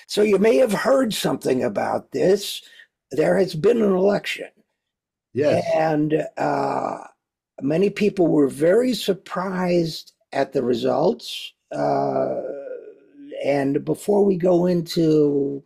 So you may have heard something about this. There has been an election, Yes. and many people were very surprised at the results. And before we go into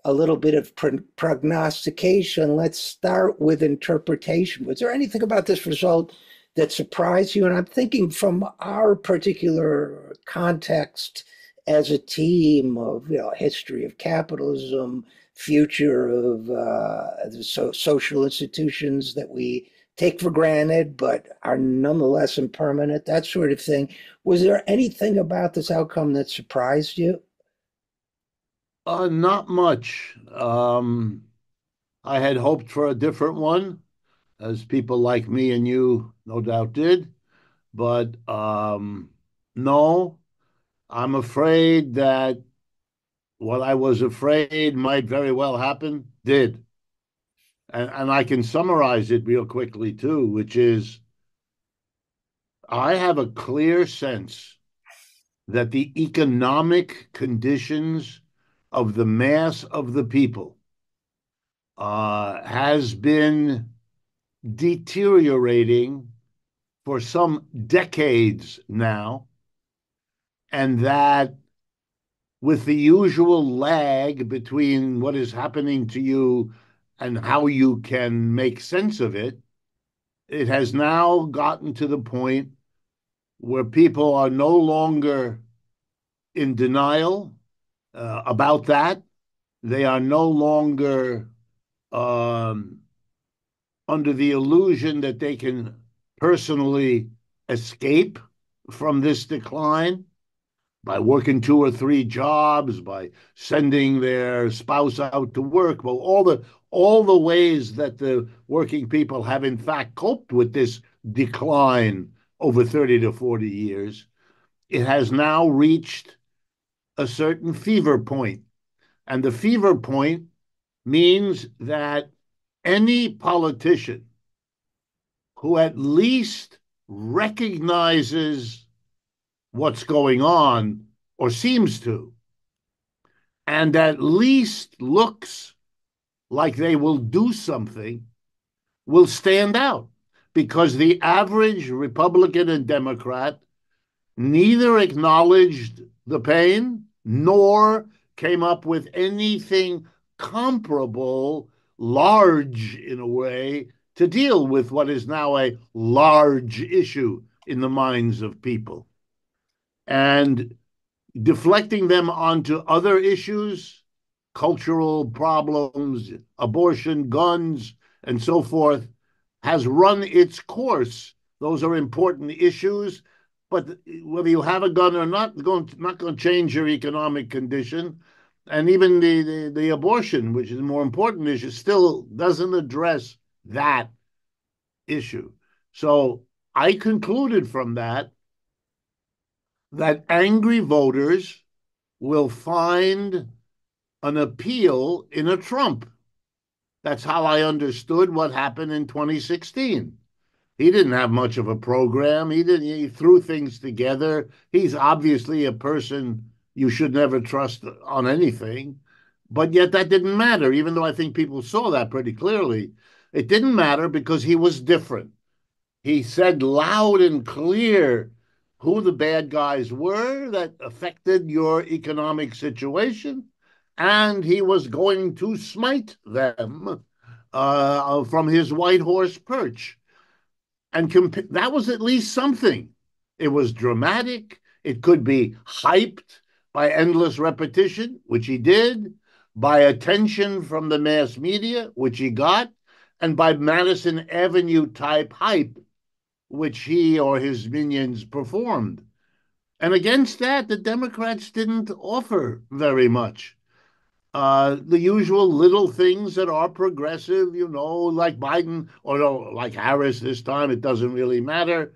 a little bit of prognostication, let's start with interpretation. Was there anything about this result that surprised you? And I'm thinking from our particular context as a team of history of capitalism, future of the social institutions that we take for granted but are nonetheless impermanent, that sort of thing. Was there anything about this outcome that surprised you? Not much. I had hoped for a different one, as people like me and you no doubt did. But no, I'm afraid that what I was afraid might very well happen did. And I can summarize it real quickly too, which is I have a clear sense that the economic conditions of the mass of the people has been deteriorating for some decades now, and that with the usual lag between what is happening to you and how you can make sense of it, it has now gotten to the point where people are no longer in denial about that. They are no longer um, under the illusion that they can personally escape from this decline by working two or three jobs, by sending their spouse out to work. Well, all the ways that the working people have in fact coped with this decline over 30 to 40 years, it has now reached a certain fever point. And the fever point means that any politician who at least recognizes what's going on or seems to, and at least looks like they will do something, will stand out. Because the average Republican and Democrat neither acknowledged the pain nor came up with anything comparable, large in a way, to deal with what is now a large issue in the minds of people. And deflecting them onto other issues, cultural problems, abortion, guns, and so forth, has run its course. Those are important issues, but whether you have a gun or not, not going to change your economic condition. And even the abortion, which is a more important issue, still doesn't address that issue. So I concluded from that angry voters will find an appeal in a Trump. That's how I understood what happened in 2016. He didn't have much of a program. He threw things together. He's obviously a person you should never trust on anything. But yet that didn't matter, even though I think people saw that pretty clearly. It didn't matter because he was different. He said loud and clear who the bad guys were that affected your economic situation, and he was going to smite them from his white horse perch. And that was at least something. It was dramatic. It could be hyped by endless repetition, which he did, by attention from the mass media, which he got, and by Madison Avenue type hype, which he or his minions performed. And against that, the Democrats didn't offer very much. The usual little things that are progressive, like Biden or no, like Harris this time, it doesn't really matter.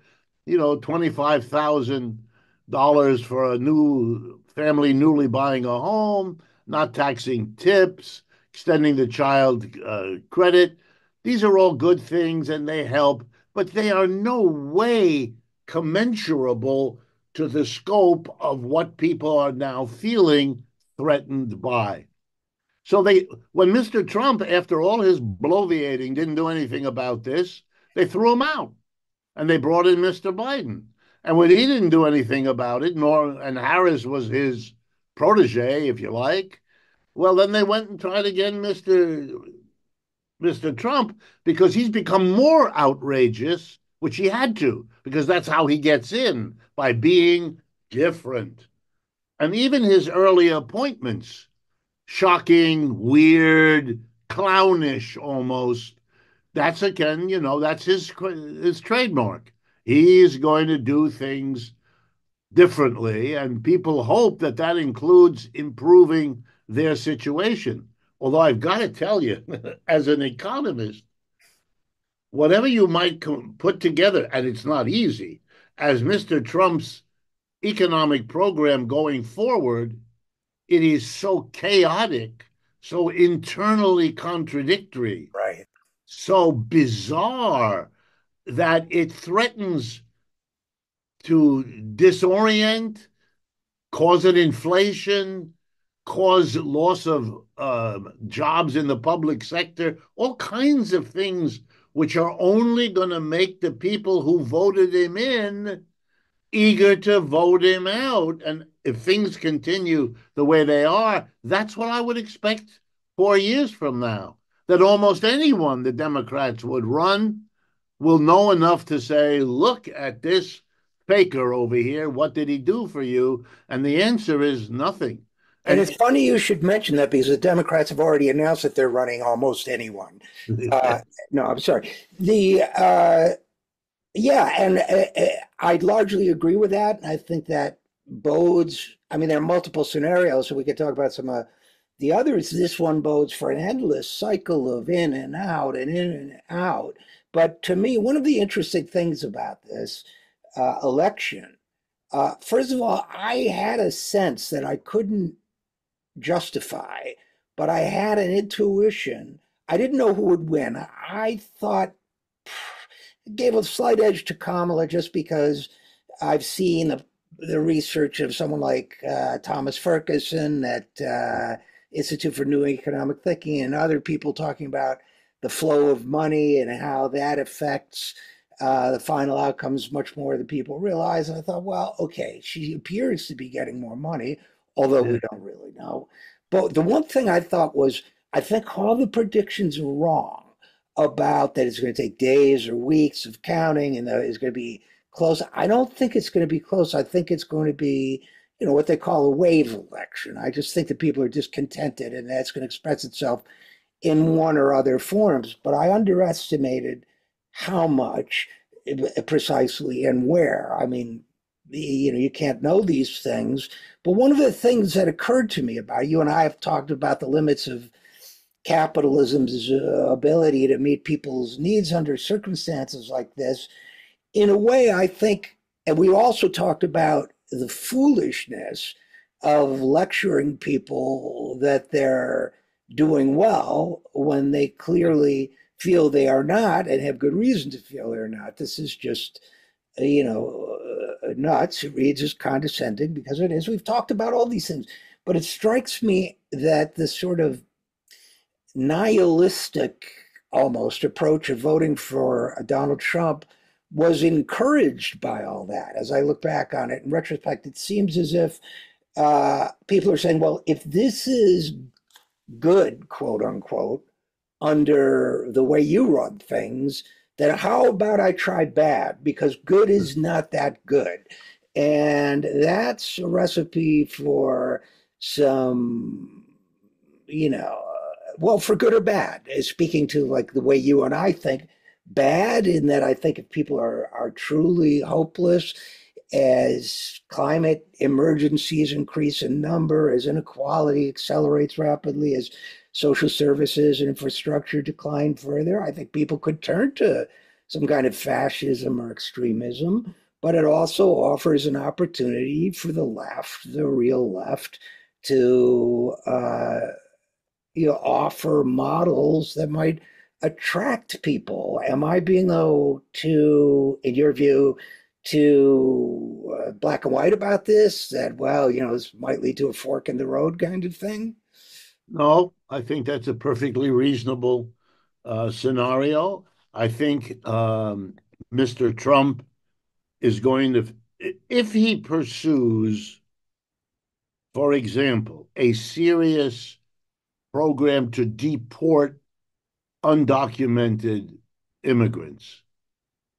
$25,000 for a new family newly buying a home, not taxing tips, extending the child credit. These are all good things and they help, but they are no way commensurable to the scope of what people are now feeling threatened by. So when Mr. Trump, after all his bloviating, didn't do anything about this, they threw him out and they brought in Mr. Biden. And when he didn't do anything about it, and Harris was his protege, if you like, well, then they went and tried again, Mr. Trump, because he's become more outrageous, which he had to, because that's how he gets in, by being different. And even his early appointments, shocking, weird, clownish almost. That's again, that's his trademark. He's going to do things differently, and people hope that that includes improving their situation. Although I've got to tell you, as an economist, whatever you might put together, and it's not easy, as Mr. Trump's economic program going forward, it is so chaotic, so internally contradictory, Right. so bizarre that it threatens to disorient, cause an inflation, cause loss of jobs in the public sector, all kinds of things which are only going to make the people who voted him in eager to vote him out. And if things continue the way they are, that's what I would expect 4 years from now. That almost anyone the Democrats would run will know enough to say, look at this faker over here. What did he do for you? And the answer is nothing. And And it's funny you should mention that because the Democrats have already announced that they're running almost anyone. Uh, no, I'm sorry. Yeah, and I largely agree with that. And I think that bodes, I mean, there are multiple scenarios, so we could talk about some of the others. This one bodes for an endless cycle of in and out and in and out. But to me, one of the interesting things about this election, first of all, I had a sense that I couldn't justify, but I had an intuition. I didn't know who would win. I thought gave a slight edge to Kamala just because I've seen the research of someone like Thomas Ferguson at Institute for New Economic Thinking and other people talking about the flow of money and how that affects the final outcomes much more than people realize. And I thought, well, okay, she appears to be getting more money, although we don't really know. But the one thing I thought was, I think all the predictions are wrong about that it's going to take days or weeks of counting and it's going to be close. I don't think it's going to be close. I think it's going to be, what they call a wave election. I just think that people are discontented and that's going to express itself in one or other forms. But I underestimated how much precisely and where. I mean, you can't know these things. But one of the things that occurred to me about you and I have talked about the limits of capitalism's ability to meet people's needs under circumstances like this. In a way, I think, and we also talked about the foolishness of lecturing people that they're doing well when they clearly feel they are not and have good reason to feel they're not. This is just, nuts. It reads as condescending because it is. We've talked about all these things, but it strikes me that the sort of nihilistic almost approach of voting for Donald Trump was encouraged by all that. As I look back on it in retrospect, it seems as if people are saying, well, if this is good, quote unquote, under the way you run things, then how about I try bad? Because good is not that good. And that's a recipe for some, well, for good or bad, speaking to like the way you and I think, bad in that I think if people are truly hopeless, as climate emergencies increase in number, as inequality accelerates rapidly, as social services and infrastructure decline further, I think people could turn to some kind of fascism or extremism. But it also offers an opportunity for the left, the real left, to offer models that might attract people. Am I being, though, too, in your view, too black and white about this? That, well, this might lead to a fork in the road kind of thing? No, I think that's a perfectly reasonable scenario. I think Mr. Trump is going to, if he pursues, for example, a serious program to deport undocumented immigrants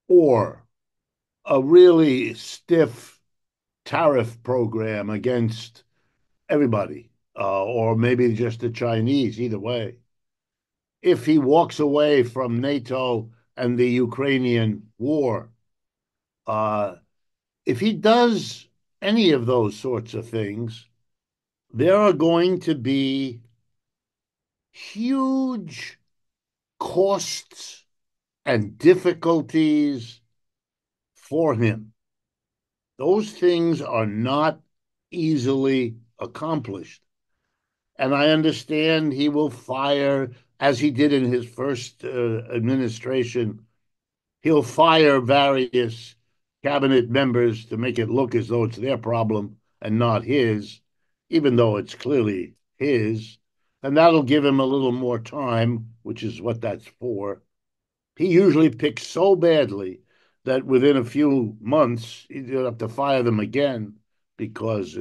or a really stiff tariff program against everybody, or maybe just the Chinese, either way. If he walks away from NATO and the Ukrainian war, uh, if he does any of those sorts of things, there are going to be huge costs and difficulties for him. Those things are not easily accomplished. And I understand he will fire, as he did in his first administration, he'll fire various cabinet members to make it look as though it's their problem and not his, even though it's clearly his. And that'll give him a little more time, which is what that's for. He usually picks so badly that within a few months, you have to fire them again because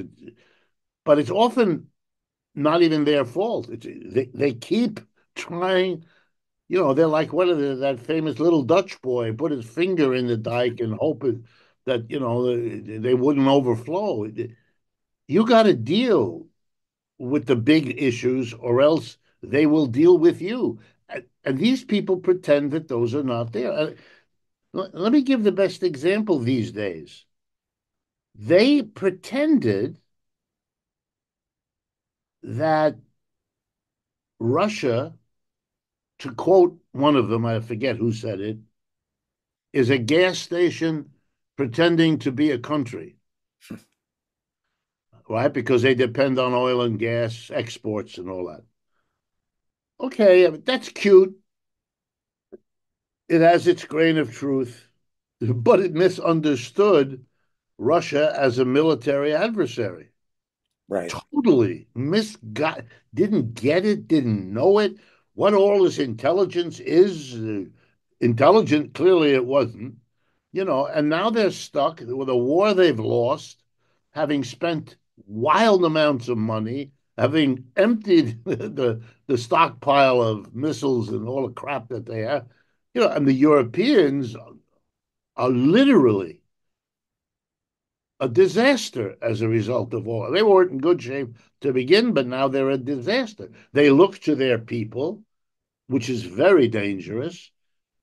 but it's often not even their fault. They keep trying. They're like what are that famous little Dutch boy put his finger in the dike and hope that they wouldn't overflow. You got to deal with the big issues, or else they will deal with you. And these people pretend that those are not there. Let me give the best example these days. They pretended that Russia, to quote one of them, I forget who said it, is a gas station pretending to be a country, right? Because they depend on oil and gas exports and all that. Okay, that's cute. It has its grain of truth, but it misunderstood Russia as a military adversary. Right. Totally misgot, didn't get it, didn't know it. What all this intelligence is, intelligent, clearly it wasn't, and now they're stuck with a war they've lost, having spent wild amounts of money, having emptied the stockpile of missiles and all the crap that they have, and the Europeans are literally a disaster as a result of all. They weren't in good shape to begin, but now they're a disaster. They look to their people, which is very dangerous,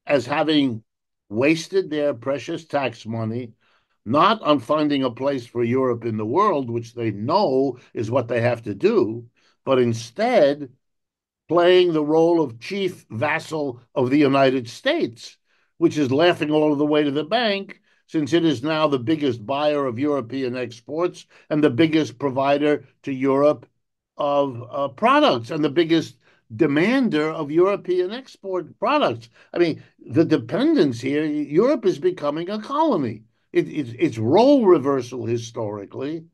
as having wasted their precious tax money, not on finding a place for Europe in the world, which they know is what they have to do, but instead playing the role of chief vassal of the United States, which is laughing all the way to the bank since it is now the biggest buyer of European exports and the biggest provider to Europe of products and the biggest demander of European export products. I mean, the dependence here, Europe is becoming a colony. It's role reversal historically,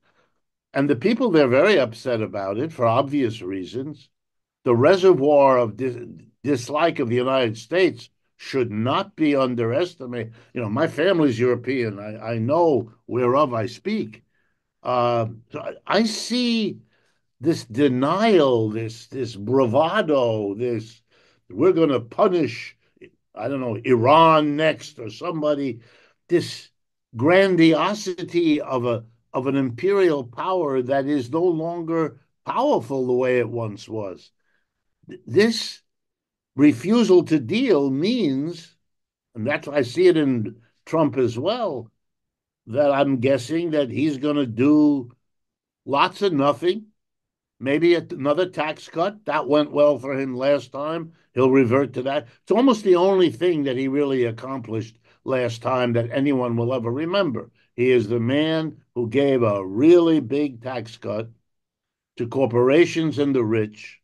and the people, they're very upset about it for obvious reasons. The reservoir of dislike of the United States should not be underestimated. My family's European. I know whereof I speak. So I see this denial, this bravado, this we're going to punish, I don't know, Iran next or somebody. This grandiosity of an imperial power that is no longer powerful the way it once was. This refusal to deal means, and that's I see it in Trump as well, that I'm guessing that he's going to do lots of nothing, maybe another tax cut. That went well for him last time. He'll revert to that. It's almost the only thing that he really accomplished last time that anyone will ever remember. He is the man who gave a really big tax cut to corporations and the rich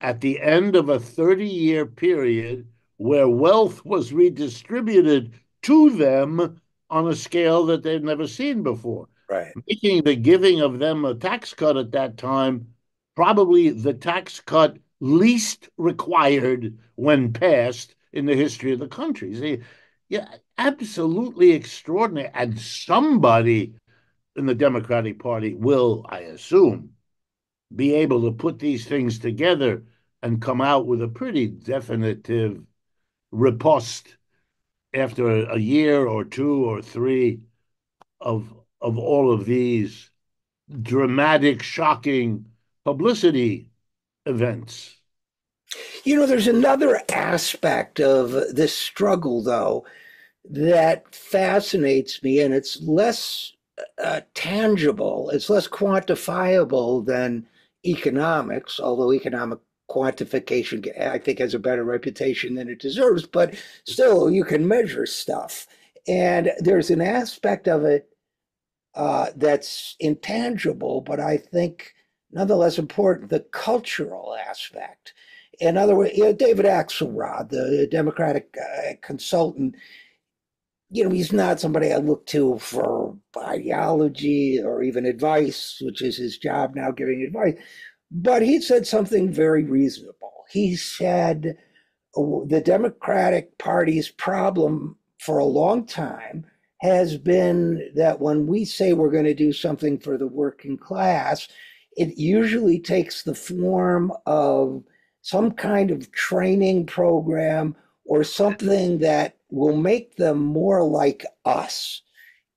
at the end of a 30-year period where wealth was redistributed to them on a scale that they've never seen before, Right. making the giving of them a tax cut at that time probably the tax cut least required when passed in the history of the country. See, yeah, absolutely extraordinary. And somebody in the Democratic Party will, I assume, be able to put these things together and come out with a pretty definitive riposte after a year or two or three of all of these dramatic, shocking publicity events. There's another aspect of this struggle, though, that fascinates me, and it's less tangible, it's less quantifiable than economics, although economic quantification, I think, has a better reputation than it deserves, but still, you can measure stuff. And there's an aspect of it that's intangible, but I think nonetheless important, the cultural aspect. In other words, David Axelrod, the Democratic consultant, he's not somebody I look to for ideology or even advice, which is his job now, giving advice. But he said something very reasonable. He said the Democratic Party's problem for a long time has been that when we say we're going to do something for the working class, it usually takes the form of some kind of training program or something that will make them more like us,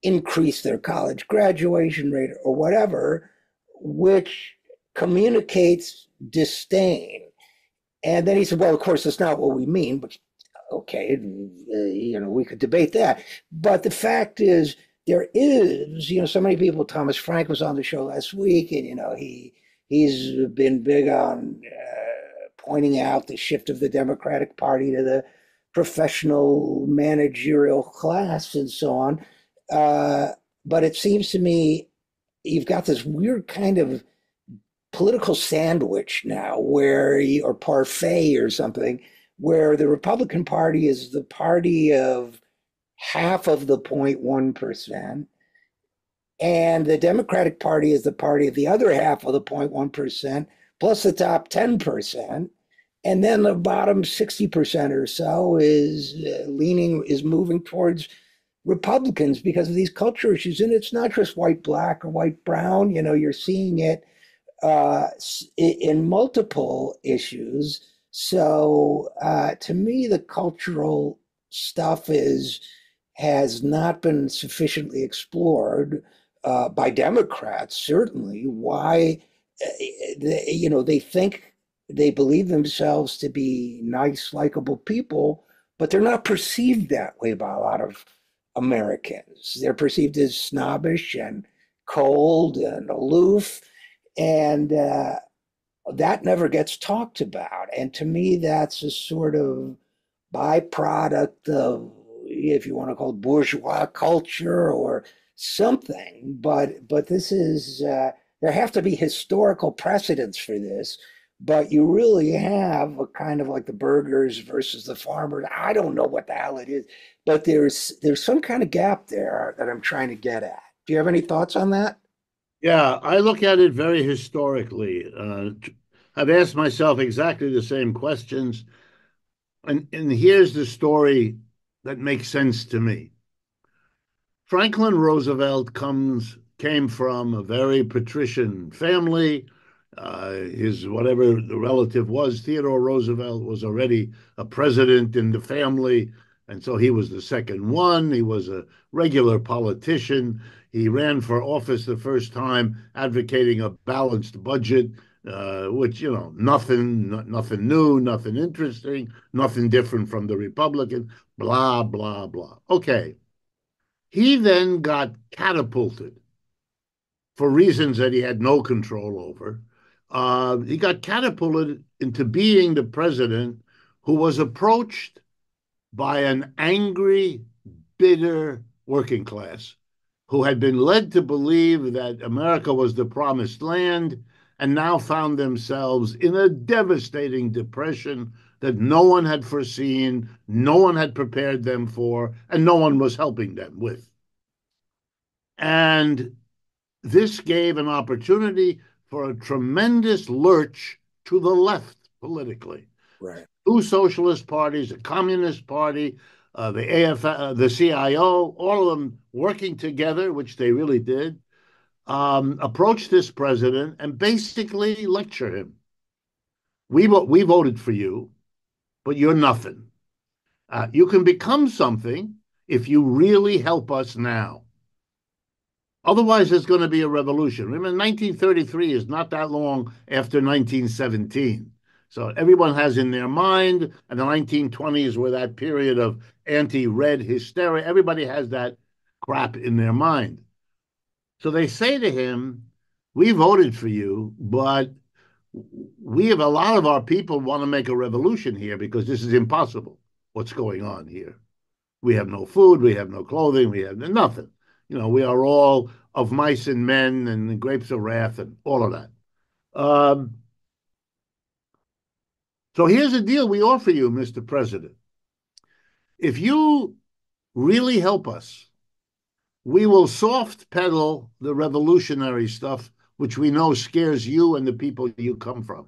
increase their college graduation rate or whatever, which communicates disdain. And then he said, well, of course, that's not what we mean, but okay, we could debate that. But the fact is, there is, so many people, Thomas Frank was on the show last week, and, he's been big on pointing out the shift of the Democratic Party to the professional managerial class and so on. But it seems to me you've got this weird kind of political sandwich now or parfait or something, where the Republican Party is the party of half of the 0.1%, and the Democratic Party is the party of the other half of the 0.1%, plus the top 10%. And then the bottom 60% or so is moving towards Republicans because of these culture issues. And it's not just white, black, or white, brown. You're seeing it in multiple issues. So to me, the cultural stuff has not been sufficiently explored by Democrats. Certainly, why they think they believe themselves to be nice, likable people, but they're not perceived that way by a lot of Americans. They're perceived as snobbish and cold and aloof, and that never gets talked about. And to me, that's a sort of byproduct of, if you want to call it, bourgeois culture or something. But this is there have to be historical precedents for this. But you really have a kind of like the burgers versus the farmers. I don't know what the hell it is, but there's some kind of gap there that I'm trying to get at. Do you have any thoughts on that? Yeah, I look at it very historically. I've asked myself exactly the same questions, and here's the story that makes sense to me. Franklin Roosevelt came from a very patrician family. His whatever the relative was, Theodore Roosevelt was already a president in the family, and so he was the second one. He was a regular politician. He ran for office the first time, advocating a balanced budget, which nothing new, nothing interesting, nothing different from the Republican. Blah blah blah. Okay, he then got catapulted for reasons that he had no control over. He got catapulted into being the president who was approached by an angry, bitter working class who had been led to believe that America was the promised land and now found themselves in a devastating depression that no one had foreseen, no one had prepared them for, and no one was helping them with. And this gave an opportunity for a tremendous lurch to the left politically. Right. Two socialist parties, a communist party, the the CIO, all of them working together, which they really did, approach this president and basically lecture him. We voted for you, but you're nothing. You can become something if you really help us now. Otherwise, there's going to be a revolution. Remember, 1933 is not that long after 1917. So everyone has in their mind, and the 1920s were that period of anti-red hysteria. Everybody has that crap in their mind. So they say to him, we voted for you, but we have a lot of our people want to make a revolution here because this is impossible. What's going on here? We have no food, we have no clothing, we have nothing. We are all of mice and men and grapes of wrath and all of that. Um, so here's a deal we offer you, Mr. President. If you really help us, we will soft pedal the revolutionary stuff, which we know scares you and the people you come from.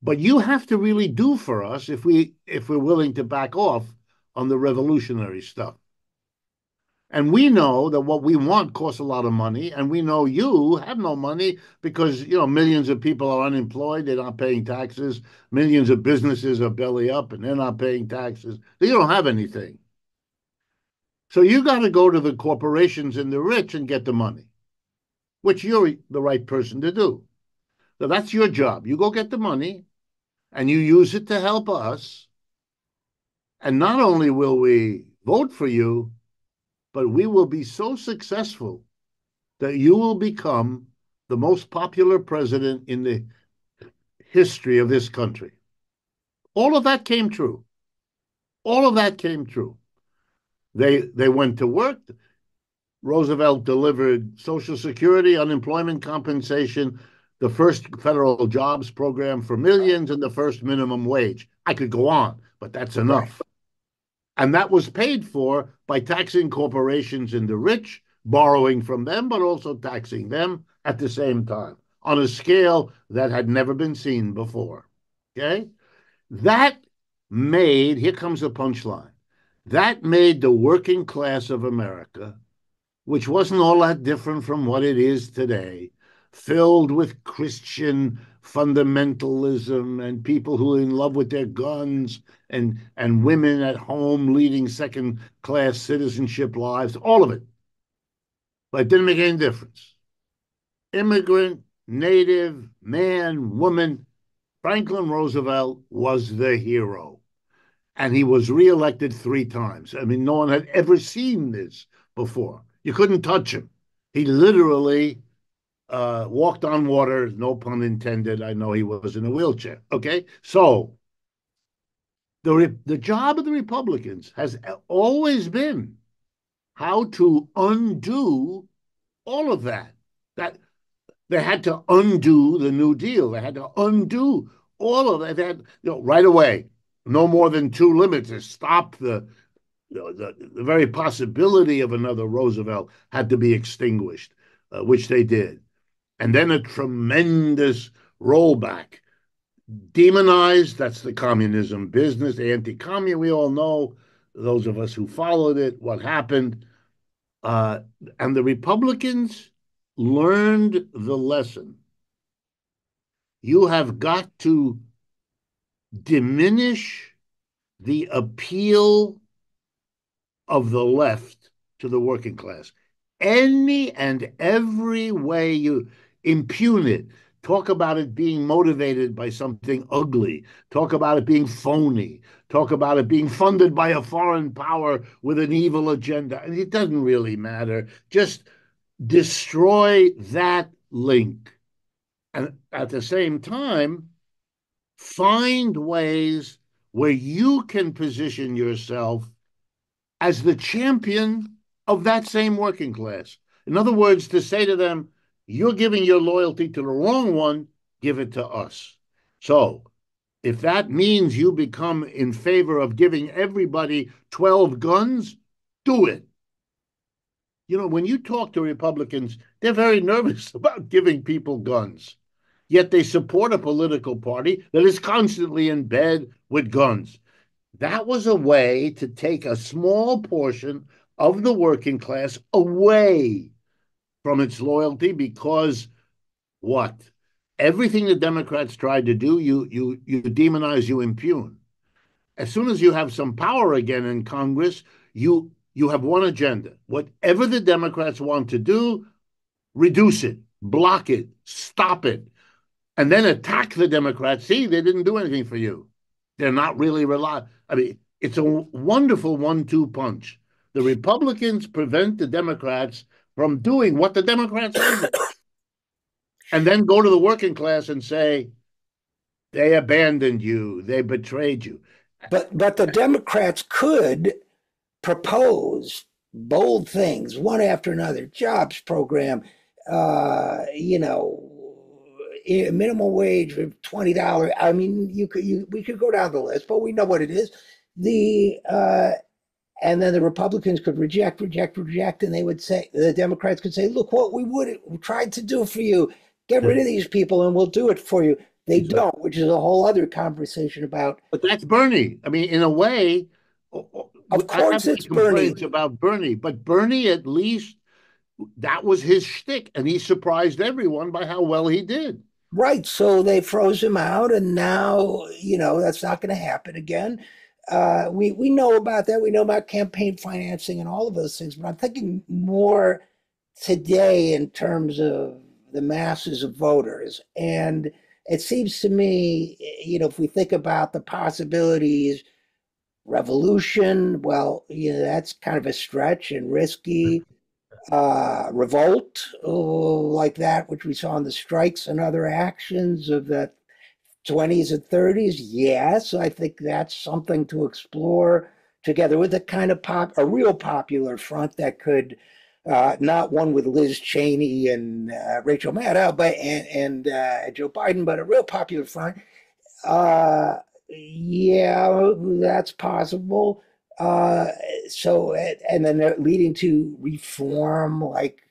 But you have to really do for us if we're willing to back off on the revolutionary stuff. And we know that what we want costs a lot of money, and we know you have no money because millions of people are unemployed, they're not paying taxes, millions of businesses are belly up and they're not paying taxes. You don't have anything. So you got to go to the corporations and the rich and get the money, which you're the right person to do. So that's your job. You go get the money and you use it to help us. And not only will we vote for you, but we will be so successful that you will become the most popular president in the history of this country. All of that came true. All of that came true. They went to work. Roosevelt delivered Social Security, unemployment compensation, the first federal jobs program for millions, and the first minimum wage. I could go on, but that's Right. enough. And that was paid for by taxing corporations and the rich, borrowing from them, but also taxing them at the same time on a scale that had never been seen before. Okay? That here comes the punchline. That made the working class of America, which wasn't all that different from what it is today, filled with Christian fundamentalism and people who are in love with their guns and women at home leading second class citizenship lives, all of it. But it didn't make any difference. Immigrant, native, man, woman, Franklin Roosevelt was the hero. And he was reelected 3 times. I mean, no one had ever seen this before. You couldn't touch him. He literally walked on water, no pun intended. I know he was in a wheelchair. Okay. So the job of the Republicans has always been how to undo all of that. That they had to undo the New Deal. They had to undo all of that. They had, right away, no more than 2 limits to stop the very possibility of another Roosevelt had to be extinguished, which they did. And then a tremendous rollback. Demonized, that's the communism business, anti-commun. We all know, those of us who followed it, what happened. Uh, and the Republicans learned the lesson. You have got to diminish the appeal of the left to the working class. Any and every way you impugn it, talk about it being motivated by something ugly, talk about it being phony, talk about it being funded by a foreign power with an evil agenda. And it doesn't really matter. Just destroy that link. And at the same time, find ways where you can position yourself as the champion of that same working class. In other words, to say to them, you're giving your loyalty to the wrong one, give it to us. So if that means you become in favor of giving everybody 12 guns, do it. when you talk to Republicans, they're very nervous about giving people guns. Yet they support a political party that is constantly in bed with guns. That was a way to take a small portion of the working class away from its loyalty because what? Everything the Democrats tried to do, you demonize, you impugn. As soon as you have some power again in Congress, you have one agenda. Whatever the Democrats want to do, reduce it, block it, stop it, and then attack the Democrats. See, they didn't do anything for you. They're not really reliable. I mean, it's a wonderful 1-2 punch. The Republicans prevent the Democrats from doing what the Democrats want, and then go to the working class and say they abandoned you, they betrayed you. But the Democrats could propose bold things one after another: jobs program, you know, minimum wage of $20. I mean, we could go down the list, but we know what it is. The And then the Republicans could reject, and they would say the Democrats could say, "Look what we tried to do for you. Get rid of these people, and we'll do it for you." They Exactly. don't, which is a whole other conversation about. But that's Bernie. I mean, in a way, Of I have course, my it's Bernie. complaints about Bernie, but Bernie, at least, that was his shtick, and he surprised everyone by how well he did. Right. So they froze him out, and now, that's not going to happen again. We know about that. We know about campaign financing and all of those things, but I'm thinking more today in terms of the masses of voters. And it seems to me, if we think about the possibilities, revolution, well, that's kind of a stretch and risky. Revolt, like that, which we saw in the strikes and other actions of the 20s and 30s. Yes, I think that's something to explore together with a real popular front that could, not one with Liz Cheney and Rachel Maddow, but and Joe Biden, but a real popular front. Uh, yeah, that's possible. Uh, and then they're leading to reform like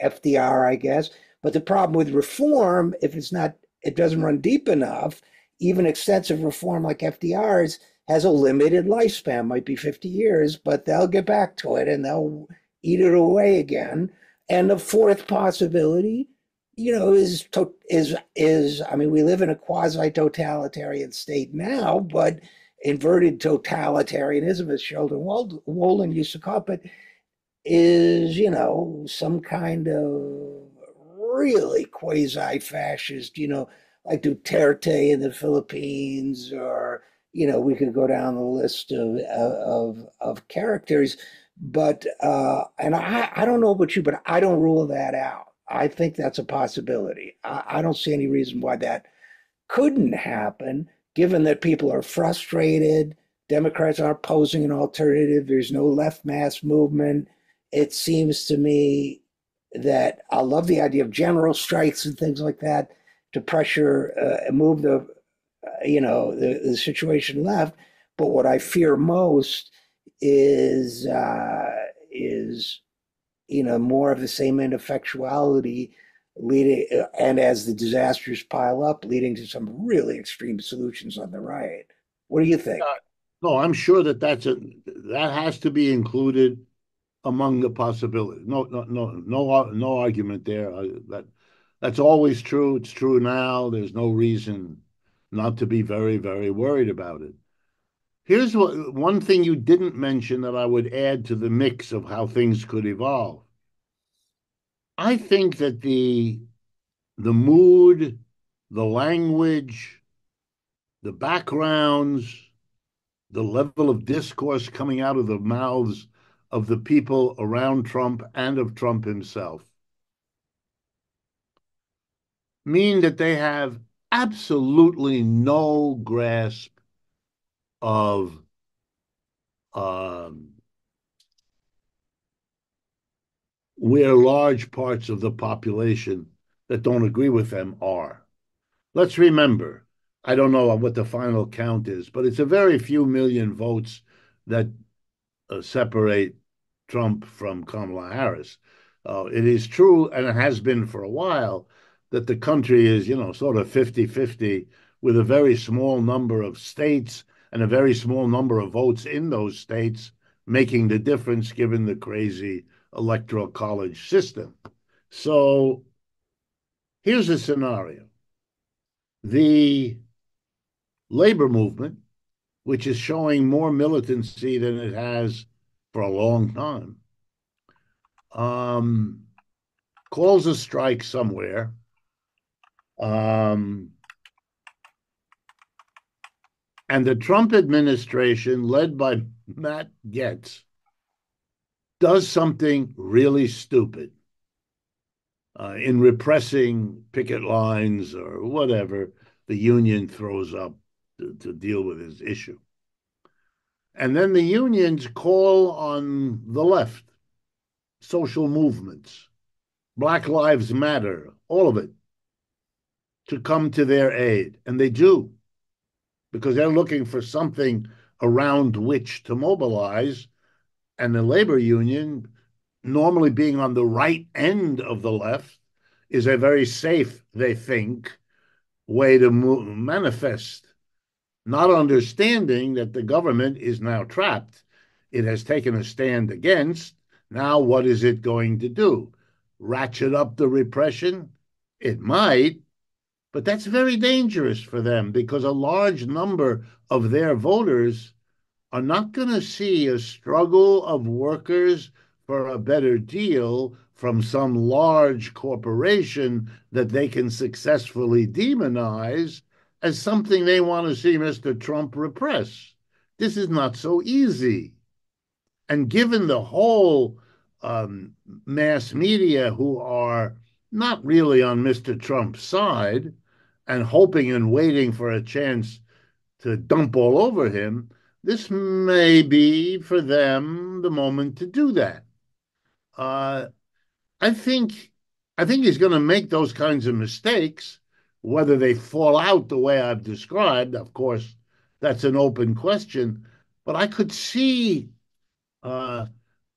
FDR, I guess. But the problem with reform, if it doesn't run deep enough, even extensive reform like FDR's has a limited lifespan, might be 50 years, but they'll get back to it and they'll eat it away again. And the fourth possibility, is I mean, we live in a quasi totalitarian state now, but inverted totalitarianism, as Sheldon Wolin used to call it, is, some kind of really quasi fascist, like Duterte in the Philippines, or, we could go down the list of characters. But, and I don't know about you, but I don't rule that out. I think that's a possibility. I don't see any reason why that couldn't happen, given that people are frustrated. Democrats aren't posing an alternative. There's no left mass movement. It seems to me that I love the idea of general strikes and things like that to pressure, move the situation left. But what I fear most is more of the same ineffectuality leading, and as the disasters pile up, leading to some really extreme solutions on the right. What do you think? No, I'm sure that has to be included among the possibilities. No argument there. That's always true. It's true now. There's no reason not to be very, very worried about it. Here's one thing you didn't mention that I would add to the mix of how things could evolve. I think that the mood, the language, the backgrounds, the level of discourse coming out of the mouths of the people around Trump and of Trump himself mean that they have absolutely no grasp of um, where large parts of the population that don't agree with them are. Let's remember, I don't know what the final count is, but it's a very few million votes that separate Trump from Kamala Harris. It is true, and it has been for a while, that the country is, sort of 50-50, with a very small number of states and a very small number of votes in those states making the difference given the crazy electoral college system. So here's a scenario. The labor movement, which is showing more militancy than it has for a long time, um, calls a strike somewhere. Um, and the Trump administration, led by Matt Gaetz, does something really stupid in repressing picket lines or whatever the union throws up to deal with this issue. And then the unions call on the left, social movements, Black Lives Matter, all of it, to come to their aid. And they do, because they're looking for something around which to mobilize. And the labor union, normally being on the right end of the left, is a very safe, they think, way to manifest, not understanding that the government is now trapped. It has taken a stand against. Now, what is it going to do? Ratchet up the repression? It might, but that's very dangerous for them because a large number of their voters are not going to see a struggle of workers for a better deal from some large corporation that they can successfully demonize as something they want to see Mr. Trump repress. This is not so easy. And given the whole mass media who are not really on Mr. Trump's side and hoping and waiting for a chance to dump all over him, this may be for them the moment to do that. Uh, I think I think he's going to make those kinds of mistakes. Whether they fall out the way I've described, of course, that's an open question. But uh,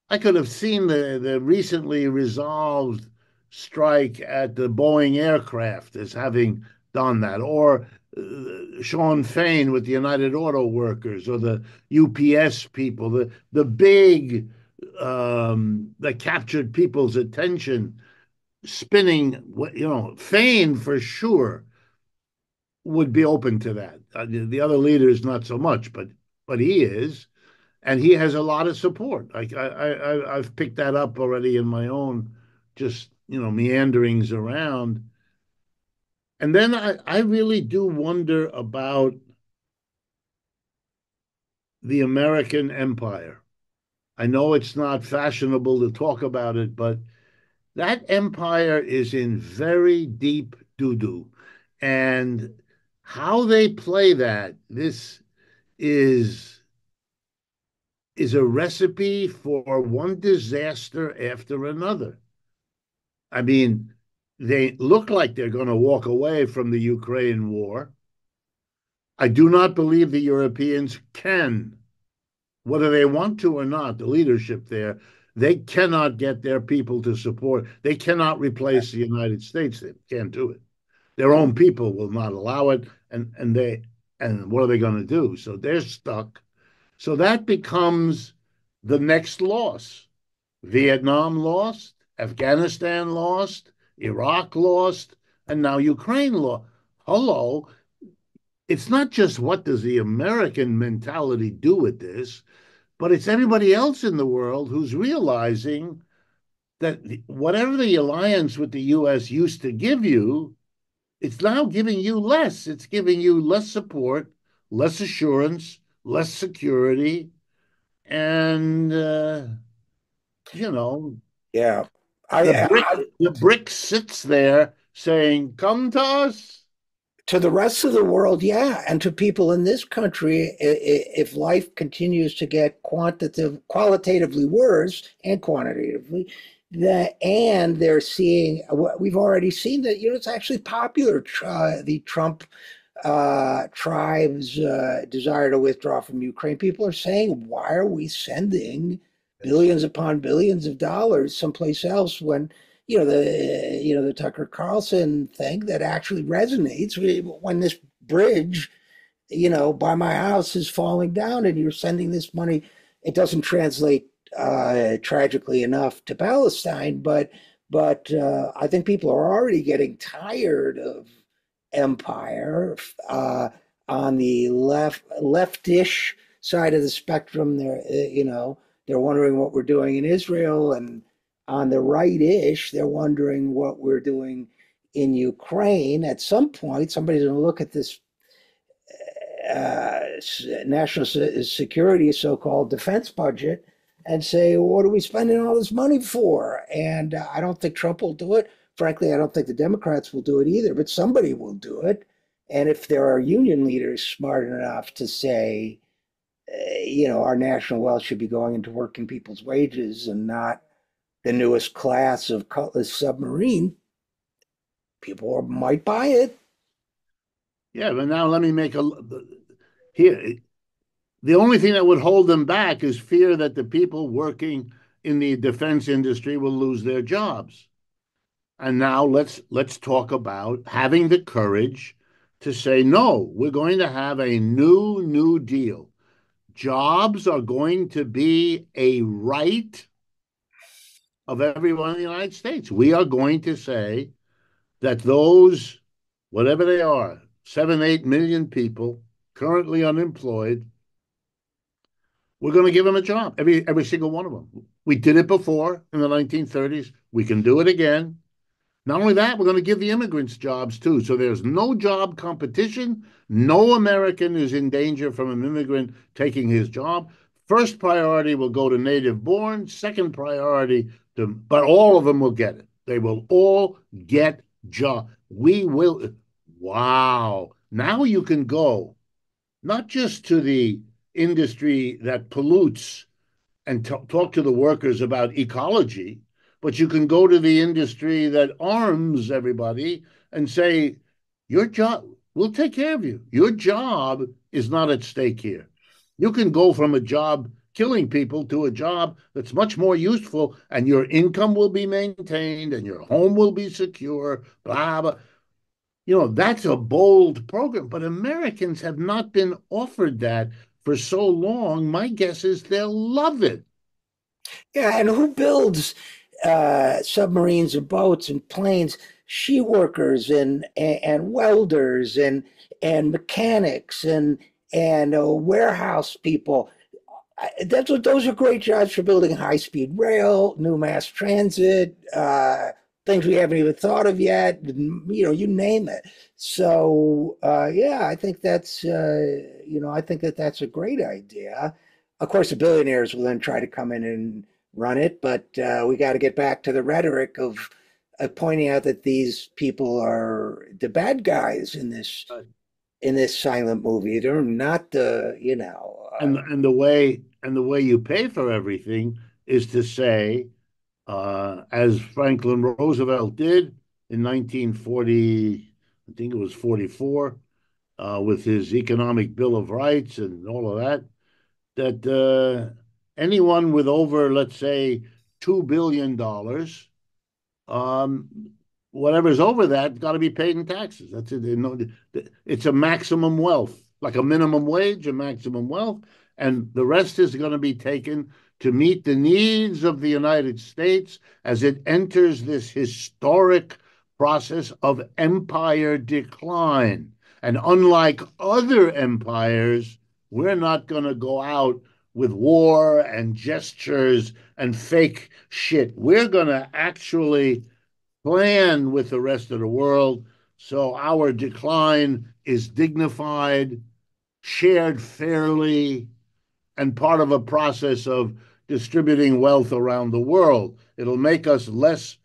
I could have seen the recently resolved strike at the Boeing aircraft as having done that, or Sean Fain with the United Auto Workers, or the UPS people, the big that captured people's attention, spinning. Fain for sure would be open to that. The other leaders not so much, but he is, and he has a lot of support. I've picked that up already in my own, just meanderings around. And then I really do wonder about the American empire. I know it's not fashionable to talk about it, but that empire is in very deep doo-doo. And how they play that, this is is a recipe for one disaster after another. I mean, they look like they're going to walk away from the Ukraine war. I do not believe the Europeans can, whether they want to or not, the leadership there, they cannot get their people to support. They cannot replace the United States. They can't do it. Their own people will not allow it, and what are they going to do? So they're stuck. So that becomes the next loss. Vietnam lost, Afghanistan lost, Iraq lost, and now Ukraine lost. Hello. It's not just what does the American mentality do with this, but it's everybody else in the world who's realizing that whatever the alliance with the US used to give you, it's now giving you less. It's giving you less support, less assurance, less security, and you know Yeah. the I, brick the brick sits there saying, "Come to us." to the rest of the world, yeah, and to people in this country, if life continues to get qualitatively worse and quantitatively, and they're seeing, we've already seen that, it's actually popular. The Trump tribes' desire to withdraw from Ukraine. People are saying, why are we sending billions upon billions of dollars someplace else when the Tucker Carlson thing that actually resonates when this bridge by my house is falling down and you're sending this money. It doesn't translate tragically enough to Palestine, but I think people are already getting tired of empire on the leftish side of the spectrum. They're wondering what we're doing in Israel, and on the right-ish, they're wondering what we're doing in Ukraine. At some point, somebody's going to look at this national security, so-called defense budget, and say, well, what are we spending all this money for? And I don't think Trump will do it. Frankly, I don't think the Democrats will do it either, but somebody will do it. And if there are union leaders smart enough to say, our national wealth should be going into working people's wages and not the newest class of Cutlass submarine, people might buy it. Yeah, but now let me make a here. The only thing that would hold them back is fear that the people working in the defense industry will lose their jobs. And now let's talk about having the courage to say no. We're going to have a new deal. Jobs are going to be a right of everyone in the United States. We are going to say that those, whatever they are, 7, 8 million people currently unemployed, we're going to give them a job, every single one of them. We did it before in the 1930s. We can do it again. Not only that, we're going to give the immigrants jobs too. So there's no job competition. No American is in danger from an immigrant taking his job. First priority will go to native born. Second priority but all of them will get it. They will all get job. We will. Wow. Now you can go not just to the industry that pollutes and talk to the workers about ecology, but you can go to the industry that arms everybody and say, your job, we'll take care of you. Your job is not at stake here. You can go from a job killing people to a job that's much more useful, and your income will be maintained and your home will be secure, blah, blah. That's a bold program, but Americans have not been offered that for so long. My guess is they'll love it. Yeah, and who builds submarines and boats and planes? Sheet workers and welders and mechanics and warehouse people. Those are great jobs for building high speed rail, new mass transit, things we haven't even thought of yet. You name it. So yeah, I think that's a great idea. Of course, the billionaires will then try to come in and run it, but we got to get back to the rhetoric of pointing out that these people are the bad guys in this silent movie. They're not And the way you pay for everything is to say, as Franklin Roosevelt did in 1940, I think it was 44, with his Economic Bill of Rights and all of that, that anyone with over, let's say, $2 billion, um, whatever's over that got to be paid in taxes. That's it. It's a maximum wealth, like a minimum wage, a maximum wealth, and the rest is going to be taken to meet the needs of the United States as it enters this historic process of empire decline. And unlike other empires, we're not going to go out with war and gestures and fake shit. We're going to actually plan with the rest of the world so our decline is dignified, shared fairly, and part of a process of distributing wealth around the world. It'll make us less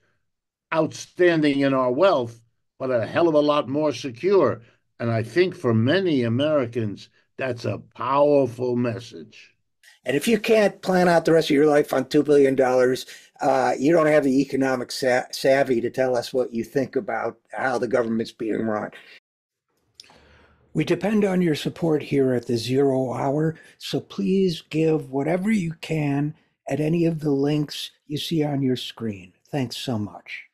outstanding in our wealth, but a hell of a lot more secure. And I think for many Americans, that's a powerful message. And if you can't plan out the rest of your life on $2 billion, you don't have the economic savvy to tell us what you think about how the government's being run. We depend on your support here at the Zero Hour, so please give whatever you can at any of the links you see on your screen. Thanks so much.